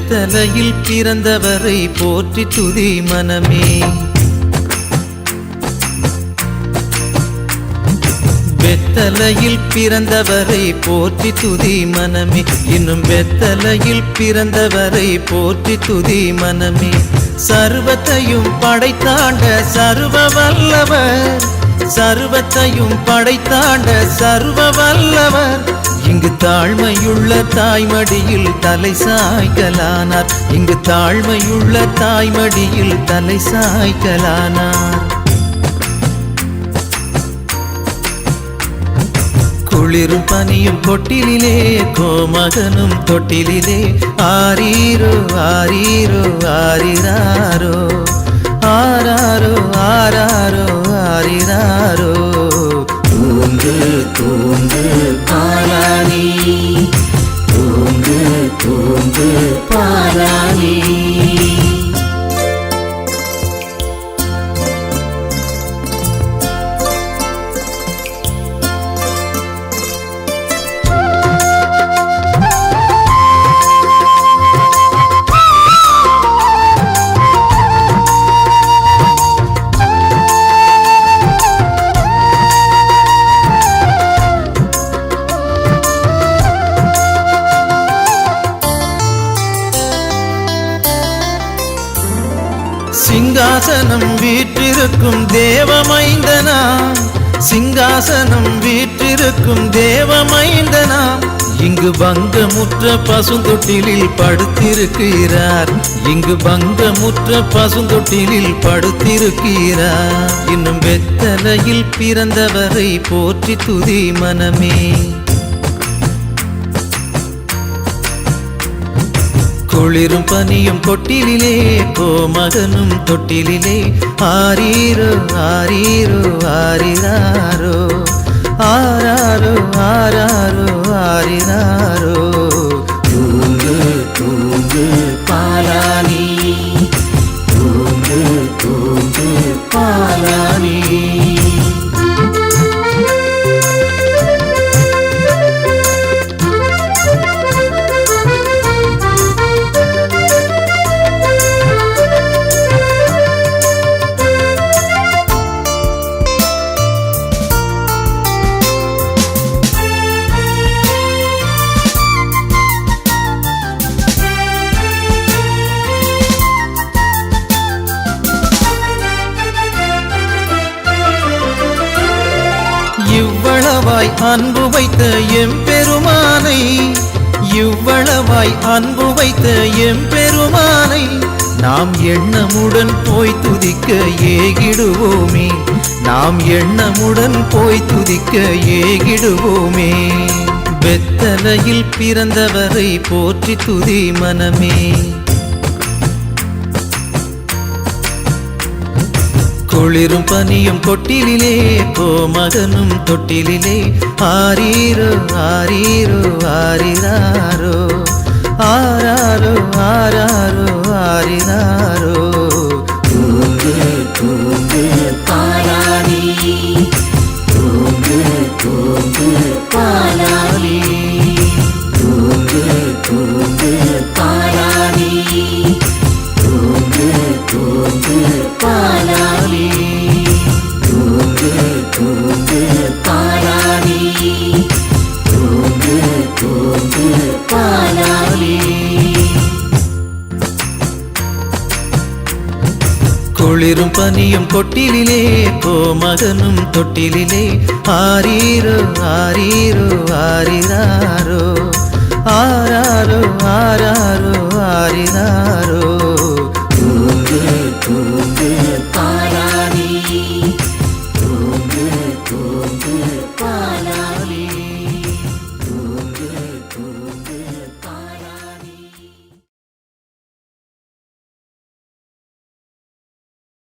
வெத்தலையில் பிறந்தவரை போற்றி துதி மனமே. வெத்தலையில் பிறந்தவரை போற்றி துதி மனமே. இன்னும் வெத்தலையில் பிறந்தவரை போற்றி துதி மனமே. சர்வத்தையும் படைத்தாண்ட சர்வ வல்லவர், சர்வத்தையும் படைத்தாண்ட சர்வ வல்லவர், இங்கு தாழ்மையுள்ள தாய்மடியில் தலை சாய்க்கலானார். இங்கு தாழ்மையுள்ள தாய்மடியில் தலை சாய்க்கலானார். குளிரும் பனியும் கொட்டிலே கோமகனும் தொட்டிலே ஆரீரோ ஆரீரோ ஆரிராரோ ஆராரோ ஆராரோ ஆரிராரோ. தூங்கு தூங்கு பாலானி, தூங்கு தூங்கு பாலானி. சிங்காசனம் வீற்றிருக்கும் தேவமைந்தனா, சிங்காசனம் வீற்றிருக்கும் தேவமைந்தனா, இங்கு பங்கமுற்ற பசுந்தொட்டிலில் படுத்திருக்கிறார். இங்கு பங்கமுற்ற பசுந்தொட்டிலில் படுத்திருக்கிறார். இன்னும் வெத்தலையில் பிறந்தவரை போற்றி துதி மனமே. குளிரும் பனியும் கொட்டிலே கோமகனும் தொட்டிலே ஆரீரோ ஆரீரோ ஆரிராரோ ஆராரோ ஆராரோ ஆரிராரோ. தூங்கு தூங்கு பாலானி, தூங்கு தூங்கு பாலானி. இவ்வளவாய் அன்பு வைத்த எம்பெருமானை, இவ்வளவாய் அன்பு வைத்த எம்பெருமானை, நாம் எண்ணமுடன் போய் துதிக்க ஏகிடுவோமே. நாம் எண்ணமுடன் போய் துதிக்க ஏகிடுவோமே. வெத்தலையில் பிறந்தவரை போற்றி துதி மனமே. குளிரும் பனியும் கொட்டிலே கோமகனும் தொட்டிலே ஆரீரோ ஆரீரோ ஆரிராரோ ஆராரோ ஆராரோ ஆரிராரோ. தூங்கு தூங்கு பாலானி, தூங்கு தூங்கு பாலானி, தூங்கு தூங்கு பாலானி, தூங்கு தூங்கு பாலானி, தூங்கு தூங்கு பாலானி, தூங்கு தூங்கு பாலானி. குளிரும் பனியும் கொட்டிலே கோமகனும் தொட்டிலே ஆரீரோ ஆரீரோ ஆரிராரோ ஆராரோ ஆராரோ ஆரிராரோ.